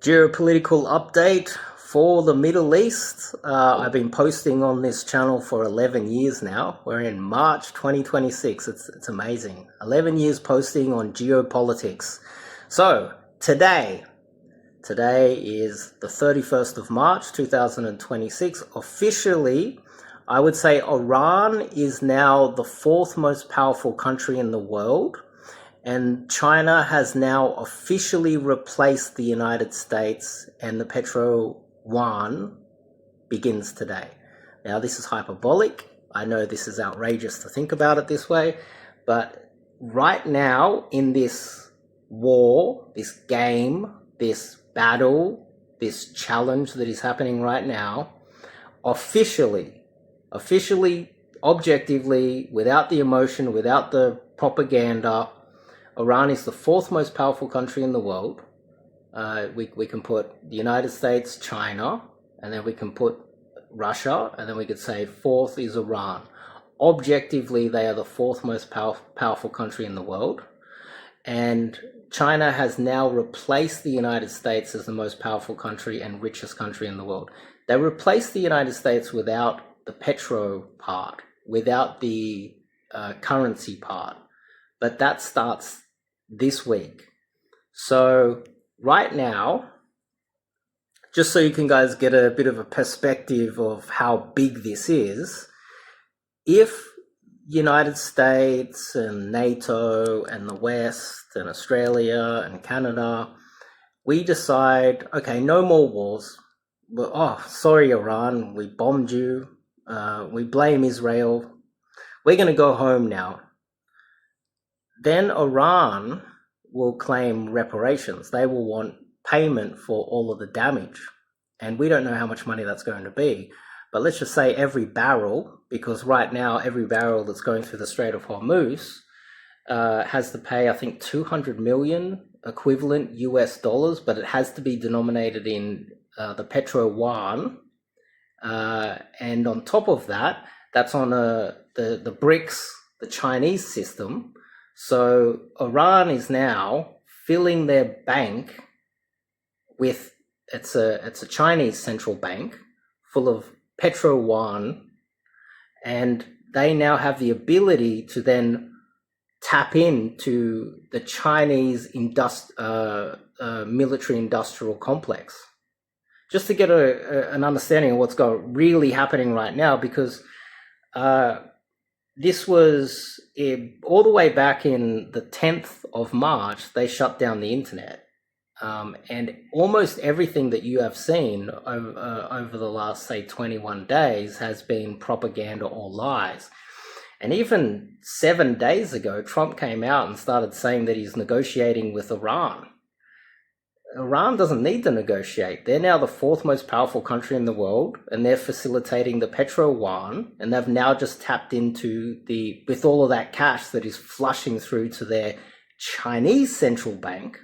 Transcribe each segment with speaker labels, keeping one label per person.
Speaker 1: Geopolitical update for the Middle East. I've been posting on this channel for 11 years now. We're in March 2026. It's amazing. 11 years posting on geopolitics. So today is the 31st of March 2026. Officially, I would say Iran is now the fourth most powerful country in the world. And China has now officially replaced the United States, and the petro yuan begins today. Now, this is hyperbolic. I know this is outrageous to think about it this way, but right now in this war, this game, this battle, this challenge that is happening right now, officially, objectively, without the emotion, without the propaganda, Iran is the fourth most powerful country in the world. We can put the United States, China, and then we can put Russia, and then we could say fourth is Iran. Objectively, they are the fourth most powerful country in the world. And China has now replaced the United States as the most powerful country and richest country in the world. They replaced the United States without the petro part, without the currency part. But that starts this week. So right now, just so you can guys get a bit of a perspective of how big this is, if United States and NATO and the West and Australia and Canada, we decide, okay, no more wars. Well, oh, sorry, Iran, we bombed you. We blame Israel. We're going to go home now. Then Iran will claim reparations. They will want payment for all of the damage. And we don't know how much money that's going to be. But let's just say every barrel, because right now every barrel that's going through the Strait of Hormuz has to pay, I think, 200 million equivalent US dollars, but it has to be denominated in the petro yuan. And on top of that, that's on the BRICS, the Chinese system. So Iran is now filling their bank with, it's a Chinese central bank full of petro yuan, and they now have the ability to then tap into the Chinese military industrial complex. Just to get an understanding of what's really happening right now, because this was all the way back in the 10th of March, they shut down the internet. And almost everything that you have seen over the last, say, 21 days has been propaganda or lies. And even 7 days ago, Trump came out and started saying that he's negotiating with Iran. Iran doesn't need to negotiate. They're now the fourth most powerful country in the world, and they're facilitating the petro yuan, and they've now just tapped into with all of that cash that is flushing through to their Chinese central bank.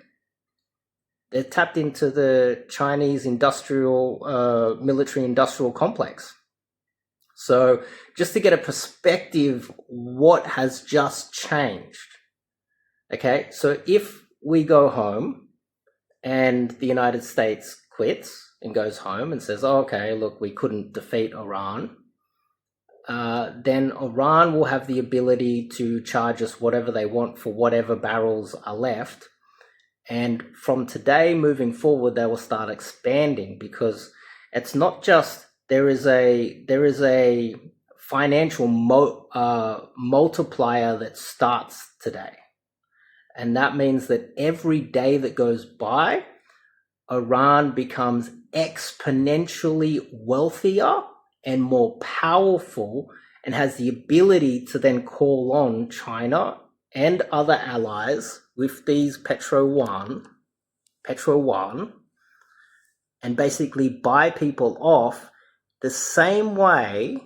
Speaker 1: They're tapped into the Chinese military industrial complex. So just to get a perspective, what has just changed? Okay, so if we go home, and the United States quits and goes home and says, oh, okay, look, we couldn't defeat Iran, then Iran will have the ability to charge us whatever they want for whatever barrels are left. And from today moving forward, they will start expanding, because it's not just, there is a financial multiplier that starts today. And that means that every day that goes by, Iran becomes exponentially wealthier and more powerful, and has the ability to then call on China and other allies with these petro yuan, and basically buy people off the same way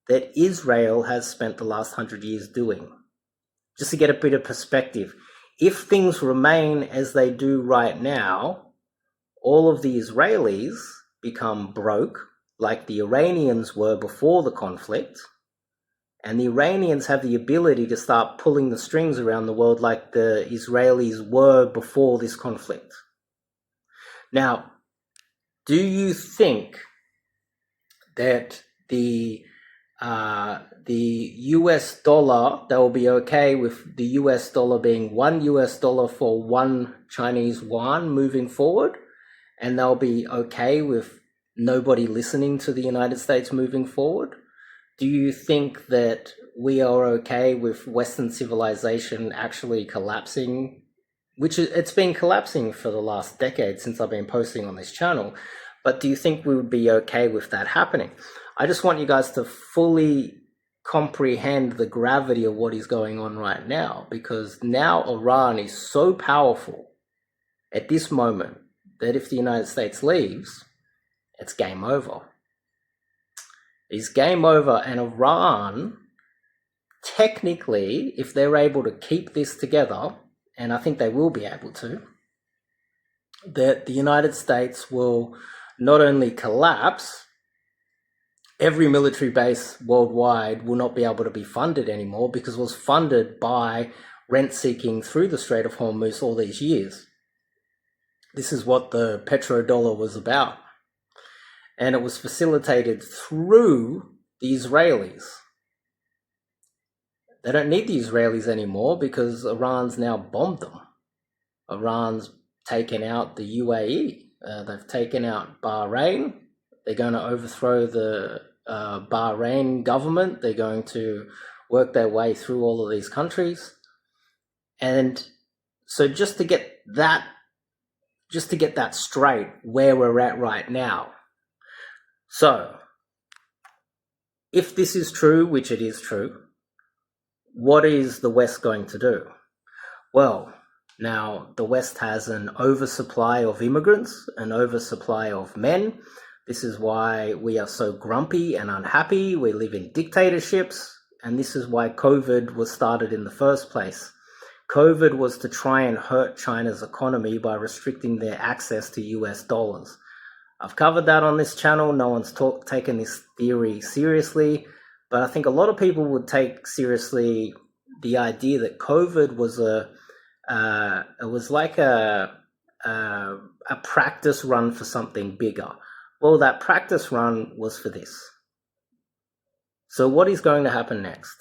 Speaker 1: that Israel has spent the last 100 years doing. Just to get a bit of perspective, if things remain as they do right now, all of the Israelis become broke, like the Iranians were before the conflict, and the Iranians have the ability to start pulling the strings around the world like the Israelis were before this conflict. Now, do you think that the US dollar, they will be okay with the US dollar being $1 for one Chinese yuan moving forward, and they'll be okay with nobody listening to the United States moving forward? Do you think that we are okay with Western civilization actually collapsing, which it's been collapsing for the last decade since I've been posting on this channel, but do you think we would be okay with that happening? I just want you guys to fully comprehend the gravity of what is going on right now, because now Iran is so powerful at this moment that if the United States leaves, it's game over. It's game over, and Iran, technically, if they're able to keep this together, and I think they will be able to, that the United States will not only collapse, every military base worldwide will not be able to be funded anymore because it was funded by rent-seeking through the Strait of Hormuz all these years. This is what the petrodollar was about. And it was facilitated through the Israelis. They don't need the Israelis anymore because Iran's now bombed them. Iran's taken out the UAE. They've taken out Bahrain. They're going to overthrow the Bahrain government. They're going to work their way through all of these countries. And so just to get that straight, where we're at right now. So, if this is true, which it is true, what is the West going to do? Well, now the West has an oversupply of immigrants, an oversupply of men. This is why we are so grumpy and unhappy. We live in dictatorships, and this is why COVID was started in the first place. COVID was to try and hurt China's economy by restricting their access to US dollars. I've covered that on this channel. No one's taken this theory seriously, but I think a lot of people would take seriously the idea that COVID was like a practice run for something bigger. Well, that practice run was for this. So what is going to happen next?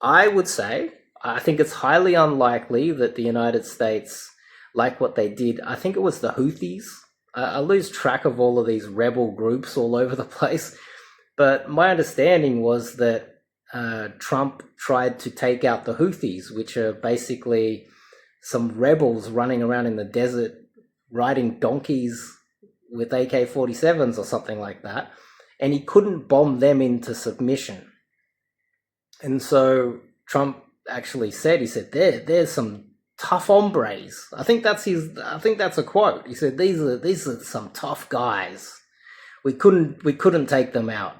Speaker 1: I would say, I think it's highly unlikely that the United States, like what they did, I think it was the Houthis. I lose track of all of these rebel groups all over the place. But my understanding was that Trump tried to take out the Houthis, which are basically some rebels running around in the desert riding donkeys with AK-47s or something like that. And he couldn't bomb them into submission. And so Trump actually said, he said, there's some tough hombres. I think that's a quote. He said, these are some tough guys. We couldn't take them out.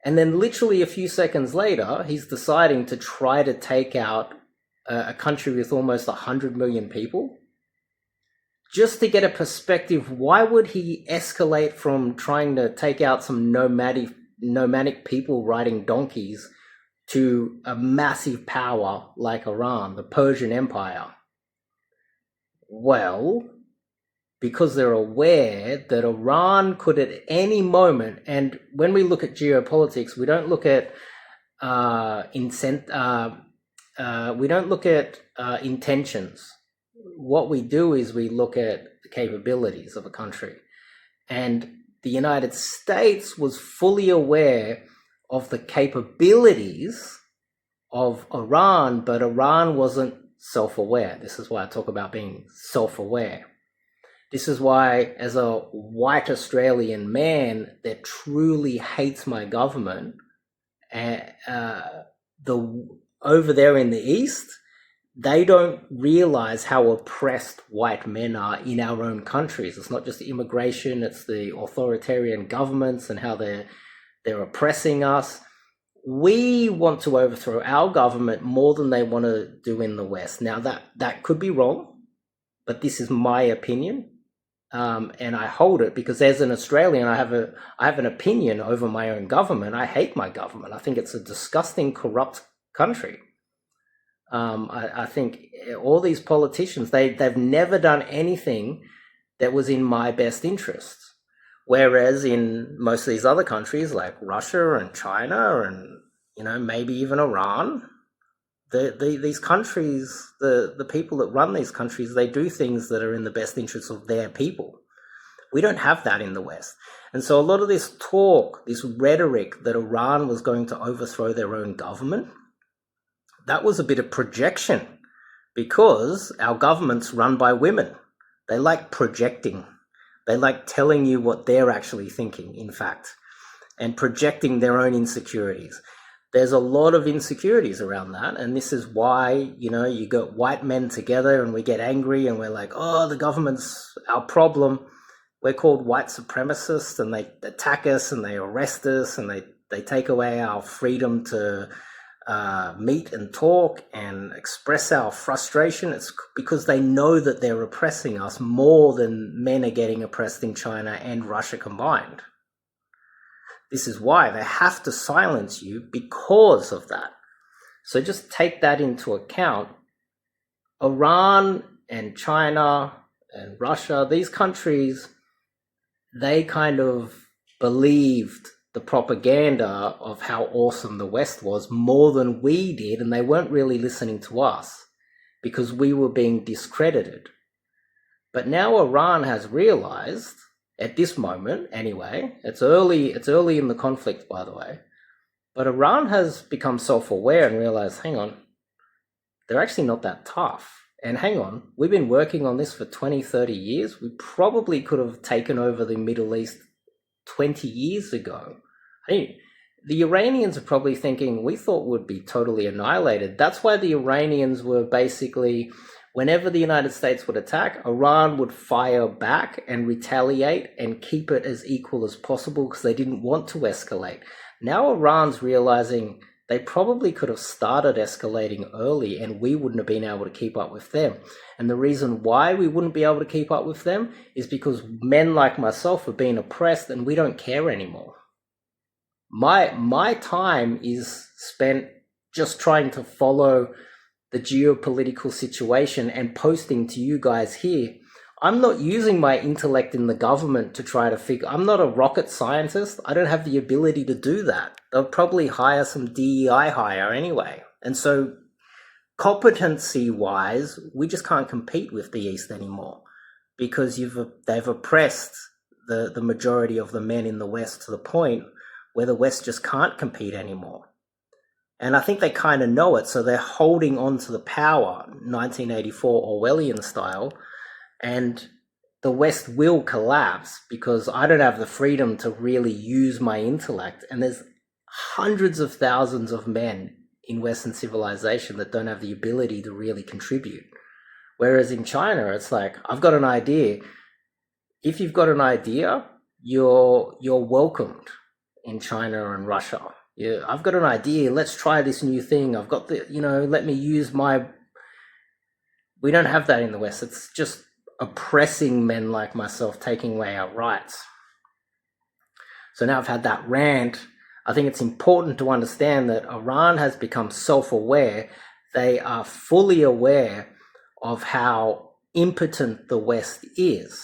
Speaker 1: And then literally a few seconds later, he's deciding to try to take out a country with almost 100 million people. Just to get a perspective, why would he escalate from trying to take out some nomadic people riding donkeys to a massive power like Iran, the Persian Empire? Well, because they're aware that Iran could at any moment, and when we look at geopolitics, we don't look at intentions. What we do is we look at the capabilities of a country. And the United States was fully aware of the capabilities of Iran, but Iran wasn't self-aware. This is why I talk about being self-aware. This is why, as a white Australian man that truly hates my government, over there in the East, they don't realize how oppressed white men are in our own countries. It's not just the immigration, it's the authoritarian governments and how they're oppressing us. We want to overthrow our government more than they want to do in the West. Now, that could be wrong, but this is my opinion. And I hold it because as an Australian, I have an opinion over my own government. I hate my government. I think it's a disgusting, corrupt country. I think all these politicians, they've never done anything that was in my best interest. Whereas in most of these other countries like Russia and China and, maybe even Iran, these countries, the people that run these countries, they do things that are in the best interests of their people. We don't have that in the West. And so a lot of this talk, this rhetoric that Iran was going to overthrow their own government, that was a bit of projection, because our government's run by women. They like projecting. They like telling you what they're actually thinking, in fact, and projecting their own insecurities. There's a lot of insecurities around that, and this is why, you got white men together and we get angry and we're like, oh, the government's our problem. We're called white supremacists, and they attack us and they arrest us and they take away our freedom to meet and talk and express our frustration. It's because they know that they're oppressing us more than men are getting oppressed in China and Russia combined. This is why they have to silence you, because of that. So just take that into account. Iran and China and Russia, these countries, they kind of believed the propaganda of how awesome the West was more than we did, and they weren't really listening to us because we were being discredited. But now Iran has realized, at this moment anyway, it's early in the conflict, by the way, but Iran has become self-aware and realized, hang on, they're actually not that tough. And hang on, we've been working on this for 20, 30 years. We probably could have taken over the Middle East 20 years ago. The Iranians are probably thinking, we thought we'd be totally annihilated. That's why the Iranians were basically, whenever the United States would attack, Iran would fire back and retaliate and keep it as equal as possible because they didn't want to escalate. Now Iran's realizing they probably could have started escalating early and we wouldn't have been able to keep up with them. And the reason why we wouldn't be able to keep up with them is because men like myself are being oppressed and we don't care anymore. My time is spent just trying to follow the geopolitical situation and posting to you guys here. I'm not using my intellect in the government to try to figure. I'm not a rocket scientist. I don't have the ability to do that. They'll probably hire some DEI hire anyway. And so competency-wise, we just can't compete with the East anymore because they've oppressed the majority of the men in the West to the point where the West just can't compete anymore. And I think they kind of know it, so they're holding on to the power, 1984 Orwellian style, and the West will collapse because I don't have the freedom to really use my intellect. And there's hundreds of thousands of men in Western civilization that don't have the ability to really contribute. Whereas in China, it's like, I've got an idea. If you've got an idea, you're welcomed in China and Russia. Yeah, I've got an idea. Let's try this new thing. I've got let me use my... We don't have that in the West. It's just oppressing men like myself, taking away our rights. So now I've had that rant. I think it's important to understand that Iran has become self-aware. They are fully aware of how impotent the West is.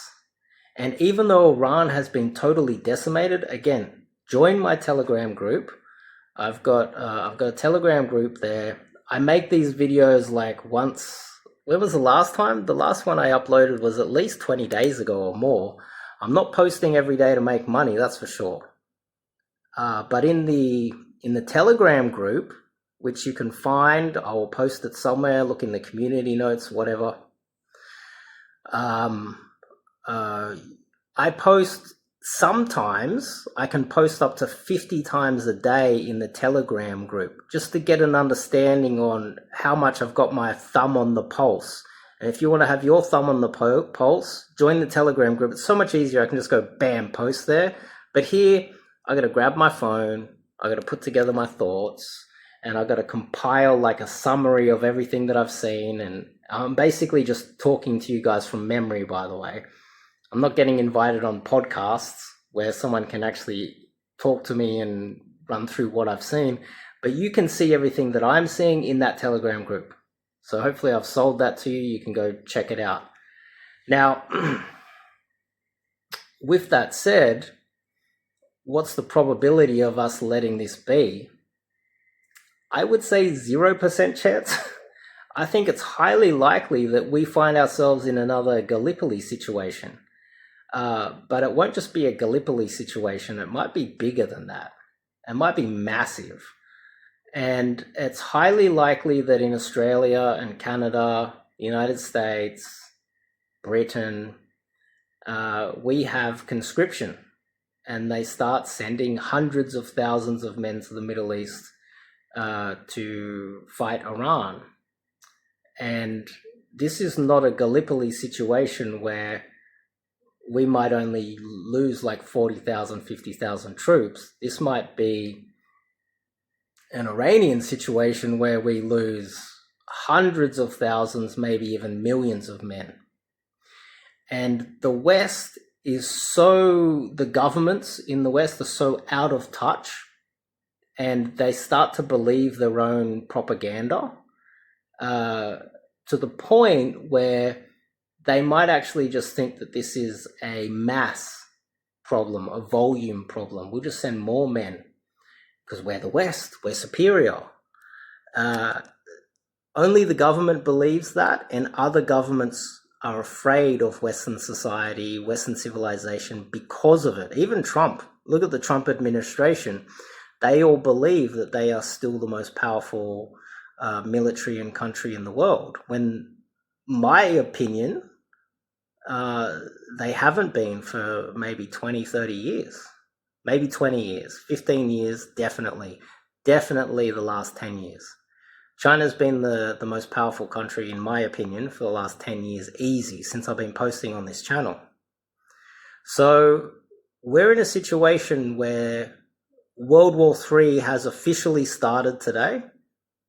Speaker 1: And even though Iran has been totally decimated, again, join my Telegram group. I've got a Telegram group there. I make these videos like once. When was the last time? The last one I uploaded was at least 20 days ago or more. I'm not posting every day to make money, that's for sure. But in the Telegram group, which you can find, I will post it somewhere. Look in the community notes, whatever. I post. Sometimes I can post up to 50 times a day in the Telegram group just to get an understanding on how much I've got my thumb on the pulse. And if you want to have your thumb on the pulse, join the Telegram group. It's so much easier. I can just go bam, post there. But here, I got to grab my phone. I got to put together my thoughts, and I got to compile like a summary of everything that I've seen. And I'm basically just talking to you guys from memory, by the way. I'm not getting invited on podcasts where someone can actually talk to me and run through what I've seen, but you can see everything that I'm seeing in that Telegram group. So hopefully I've sold that to you. You can go check it out. Now, with that said, what's the probability of us letting this be? I would say 0% chance. I think it's highly likely that we find ourselves in another Gallipoli situation. But it won't just be a Gallipoli situation. It might be bigger than that. It might be massive. And it's highly likely that in Australia and Canada, the United States, Britain, we have conscription. And they start sending hundreds of thousands of men to the Middle East to fight Iran. And this is not a Gallipoli situation where we might only lose like 40,000, 50,000 troops. This might be an Iranian situation where we lose hundreds of thousands, maybe even millions of men. And the West the governments in the West are so out of touch, and they start to believe their own propaganda to the point where they might actually just think that this is a mass problem, a volume problem. We'll just send more men because we're the West, we're superior. Only the government believes that, and other governments are afraid of Western society, Western civilization because of it. Even Trump, look at the Trump administration. They all believe that they are still the most powerful military and country in the world, when my opinion, they haven't been for maybe 20, 30 years, maybe 20 years, 15 years, definitely the last 10 years. China's been the most powerful country, in my opinion, for the last 10 years, easy, since I've been posting on this channel. So we're in a situation where World War III has officially started today.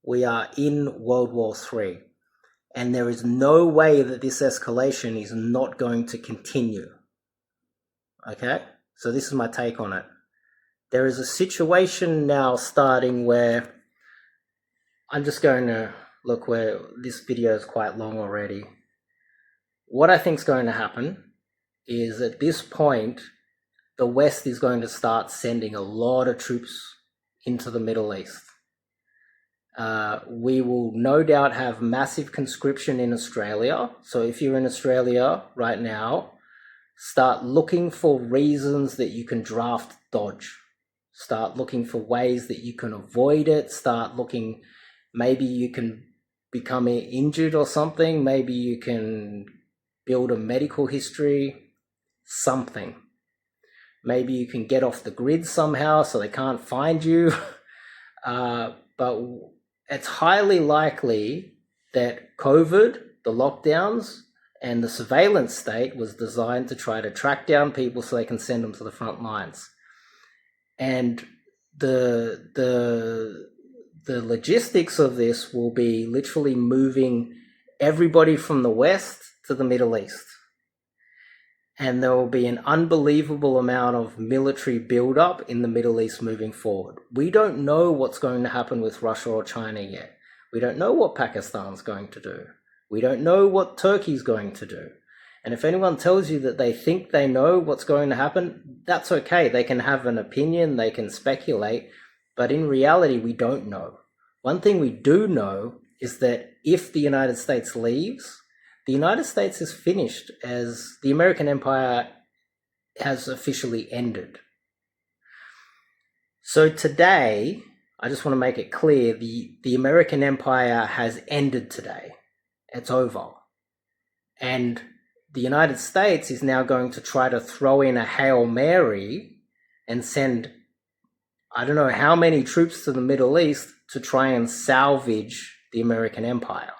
Speaker 1: We are in World War III. And there is no way that this escalation is not going to continue. Okay? So this is my take on it. There is a situation now starting where I'm just going to look where this video is quite long already. What I think is going to happen is at this point, the West is going to start sending a lot of troops into the Middle East. We will no doubt have massive conscription in Australia. So if you're in Australia right now, start looking for reasons that you can draft dodge. Start looking for ways that you can avoid it. Start looking, maybe you can become injured or something. Maybe you can build a medical history, something. Maybe you can get off the grid somehow so they can't find you. But it's highly likely that COVID, the lockdowns, and the surveillance state was designed to try to track down people so they can send them to the front lines. And the logistics of this will be literally moving everybody from the West to the Middle East. And there will be an unbelievable amount of military buildup in the Middle East moving forward. We don't know what's going to happen with Russia or China yet. We don't know what Pakistan's going to do. We don't know what Turkey's going to do. And if anyone tells you that they think they know what's going to happen, that's okay. They can have an opinion, they can speculate, but in reality, we don't know. One thing we do know is that if the United States leaves, the United States is finished, as the American empire has officially ended. So today, I just want to make it clear, the American empire has ended today. It's over. And the United States is now going to try to throw in a Hail Mary and send, I don't know how many troops to the Middle East to try and salvage the American empire.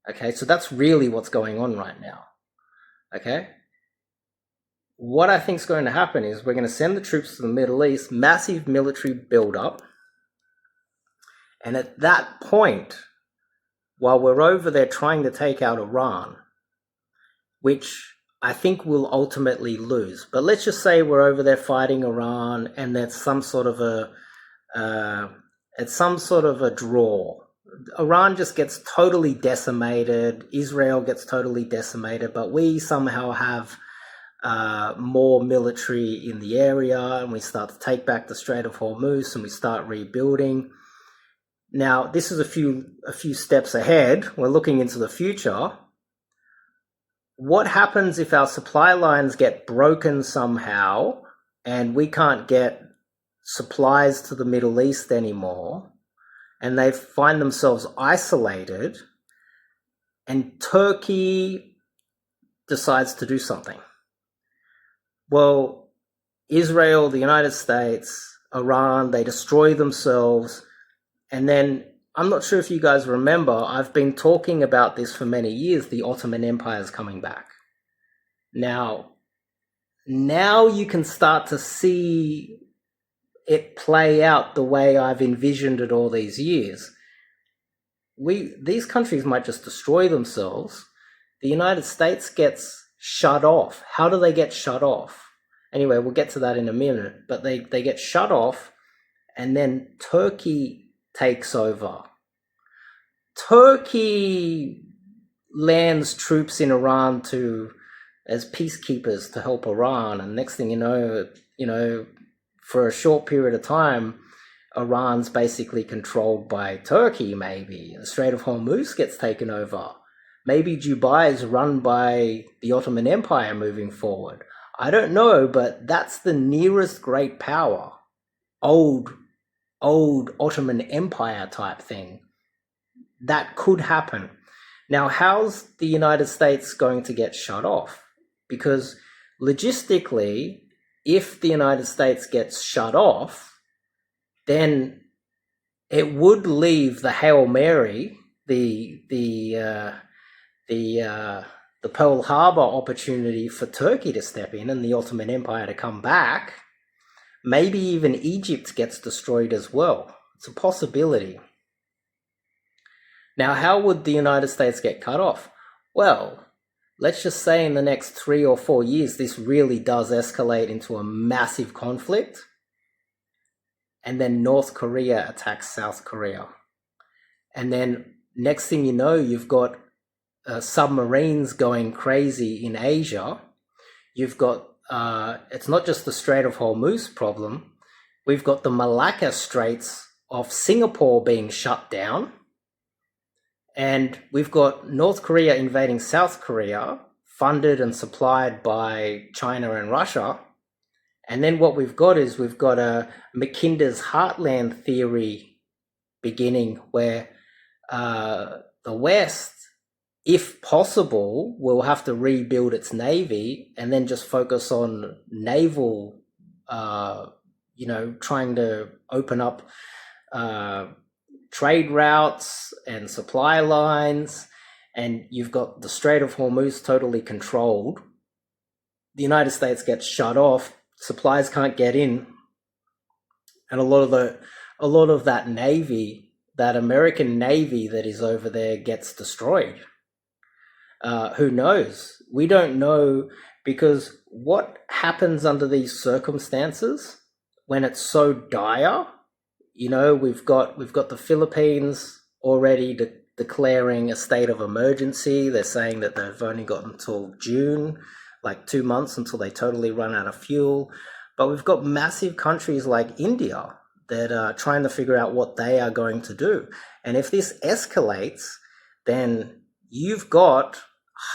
Speaker 1: Okay, so that's really what's going on right now. Okay? What I think is going to happen is we're going to send the troops to the Middle East, massive military buildup. And at that point, while we're over there trying to take out Iran, which I think we'll ultimately lose. But let's just say we're over there fighting Iran and there's some sort of a draw. Iran just gets totally decimated, Israel gets totally decimated, but we somehow have more military in the area, and we start to take back the Strait of Hormuz and we start rebuilding. Now, this is a few steps ahead. We're looking into the future. What happens if our supply lines get broken somehow and we can't get supplies to the Middle East anymore, and they find themselves isolated, and Turkey decides to do something? Well, Israel, the United States, Iran, they destroy themselves. And then, I'm not sure if you guys remember, I've been talking about this for many years, the Ottoman Empire is coming back. Now you can start to see it play out the way I've envisioned it all these years. These countries might just destroy themselves. The United States gets shut off. How do they get shut off? Anyway, we'll get to that in a minute. But they get shut off, and then Turkey takes over. Turkey lands troops in Iran as peacekeepers to help Iran, and next thing you know, for a short period of time, Iran's basically controlled by Turkey. Maybe the Strait of Hormuz gets taken over. Maybe Dubai is run by the Ottoman Empire moving forward. I don't know, but that's the nearest great power. Old Ottoman Empire type thing. That could happen. Now, how's the United States going to get shut off? Because logistically, if the United States gets shut off, then it would leave the Hail Mary, the Pearl Harbor opportunity for Turkey to step in and the Ottoman Empire to come back. Maybe even Egypt gets destroyed as well. It's a possibility. Now, how would the United States get cut off? Well, let's just say in the next 3 or 4 years, this really does escalate into a massive conflict. And then North Korea attacks South Korea. And then next thing you know, you've got submarines going crazy in Asia. You've got it's not just the Strait of Hormuz problem. We've got the Malacca Straits of Singapore being shut down. And we've got North Korea invading South Korea, funded and supplied by China and Russia. And then what we've got is we've got a Mackinder's heartland theory beginning, where the West, if possible, will have to rebuild its navy and then just focus on naval, trying to open up trade routes and supply lines. And you've got the Strait of Hormuz totally controlled. The United States gets shut off, supplies can't get in, and a lot of that navy, that American navy that is over there, gets destroyed. Who knows? We don't know, because what happens under these circumstances when it's so dire? We've got the Philippines already declaring a state of emergency. They're saying that they've only got until June, like 2 months until they totally run out of fuel. But we've got massive countries like India that are trying to figure out what they are going to do. And if this escalates, then you've got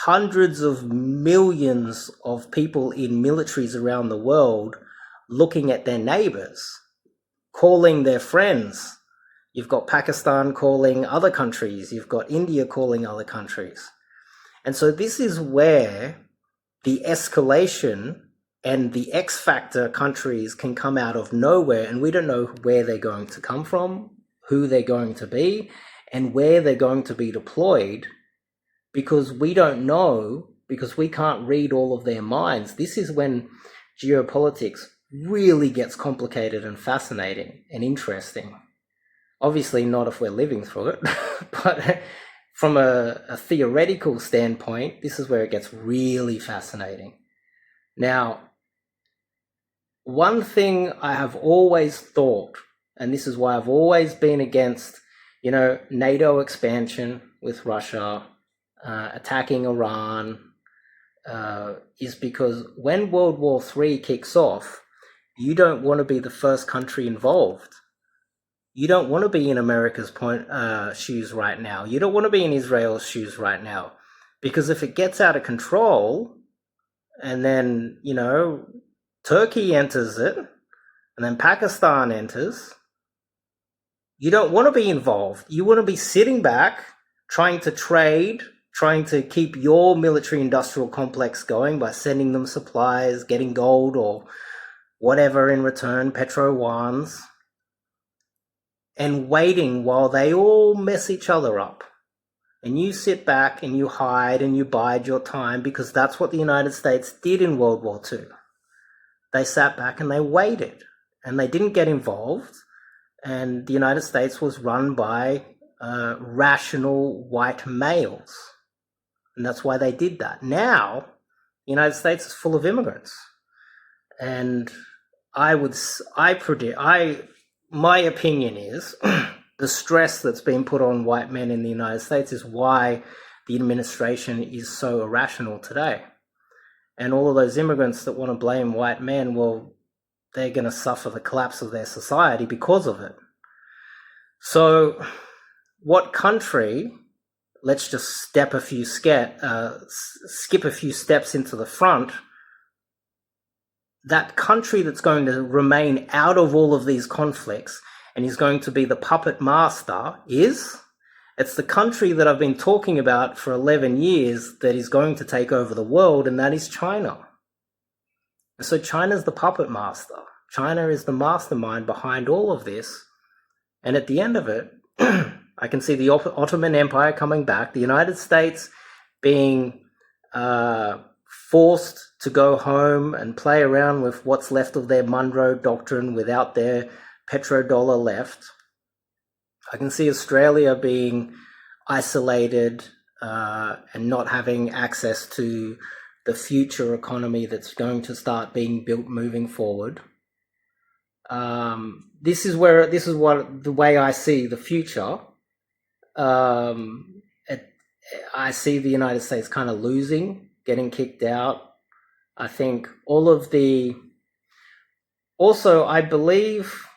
Speaker 1: hundreds of millions of people in militaries around the world looking at their neighbors, calling their friends. You've got Pakistan calling other countries. You've got India calling other countries. And so this is where the escalation and the X factor countries can come out of nowhere, and we don't know where they're going to come from, who they're going to be, and where they're going to be deployed, because we don't know, because we can't read all of their minds. This is when geopolitics really gets complicated and fascinating and interesting. Obviously not if we're living through it, but from a theoretical standpoint, this is where it gets really fascinating. Now, one thing I have always thought, and this is why I've always been against, NATO expansion with Russia, attacking Iran, is because when World War III kicks off, you don't want to be the first country involved. You don't want to be in America's shoes right now. You don't want to be in Israel's shoes right now. Because if it gets out of control, and then, Turkey enters it, and then Pakistan enters, you don't want to be involved. You want to be sitting back, trying to trade, trying to keep your military-industrial complex going by sending them supplies, getting gold or whatever in return, petro-yuans, and waiting while they all mess each other up. And you sit back and you hide and you bide your time, because that's what the United States did in World War II. They sat back and they waited, and they didn't get involved. And the United States was run by rational white males. And that's why they did that. Now, the United States is full of immigrants. And my opinion is the stress that's been put on white men in the United States is why the administration is so irrational today. And all of those immigrants that want to blame white men, well, they're going to suffer the collapse of their society because of it. So what country, let's just skip a few steps into the front, that country that's going to remain out of all of these conflicts and is going to be the puppet master it's the country that I've been talking about for 11 years that is going to take over the world, and that is China. So China's the puppet master. China is the mastermind behind all of this. And at the end of it, I can see the Ottoman Empire coming back, the United States being forced to go home and play around with what's left of their Monroe Doctrine without their petrodollar left. I can see Australia being isolated and not having access to the future economy that's going to start being built moving forward. This is the way I see the future. I see the United States kind of losing, getting kicked out. I think also I believe,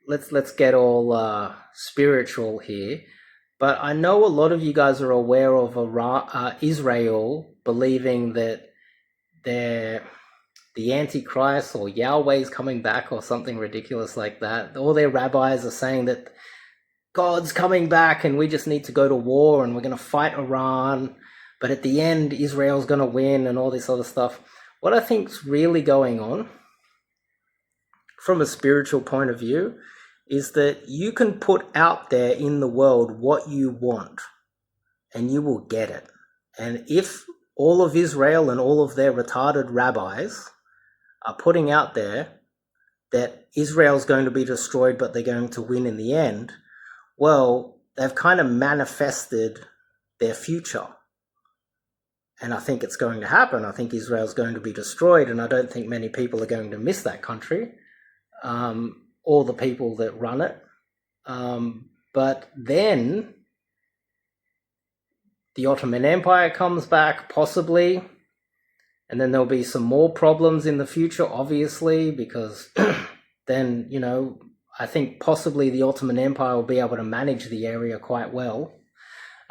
Speaker 1: let's get all spiritual here, but I know a lot of you guys are aware of Israel believing that the Antichrist or Yahweh's coming back or something ridiculous like that. All their rabbis are saying that God's coming back and we just need to go to war and we're going to fight Iran, but at the end Israel's going to win and all this other stuff. What I think's really going on from a spiritual point of view is that you can put out there in the world what you want and you will get it. And if all of Israel and all of their retarded rabbis are putting out there that Israel's going to be destroyed but they're going to win in the end, well, they've kind of manifested their future. And I think it's going to happen. I think Israel's going to be destroyed, and I don't think many people are going to miss that country. Or the people that run it. But then the Ottoman Empire comes back, possibly, and then there'll be some more problems in the future, obviously, because then, I think possibly the Ottoman Empire will be able to manage the area quite well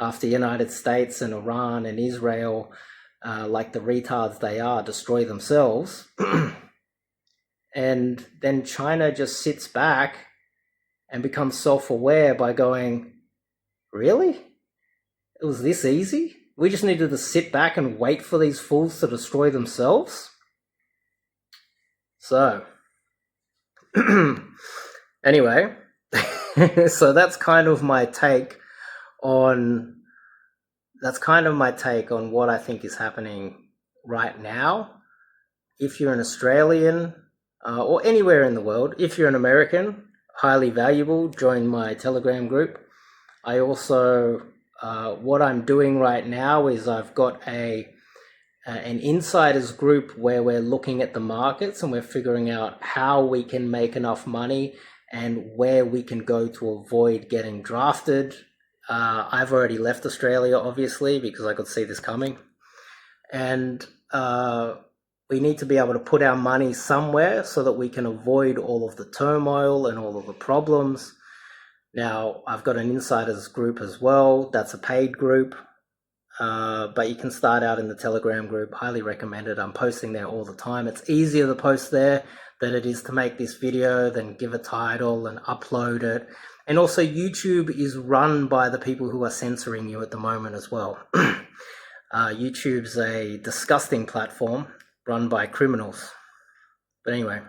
Speaker 1: after the United States and Iran and Israel, like the retards they are, destroy themselves. And then China just sits back and becomes self-aware by going, really? It was this easy? We just needed to sit back and wait for these fools to destroy themselves? So, anyway, so that's kind of my take on what I think is happening right now. If you're an Australian, or anywhere in the world, if you're an American, highly valuable, join my Telegram group. I also, what I'm doing right now is I've got an insiders group where we're looking at the markets and we're figuring out how we can make enough money and where we can go to avoid getting drafted. I've already left Australia, obviously, because I could see this coming. And we need to be able to put our money somewhere so that we can avoid all of the turmoil and all of the problems. Now, I've got an insiders group as well. That's a paid group. But you can start out in the Telegram group. Highly recommended. I'm posting there all the time. It's easier to post there than it is to make this video, then give a title and upload it. And also YouTube is run by the people who are censoring you at the moment as well. YouTube's a disgusting platform run by criminals. But anyway.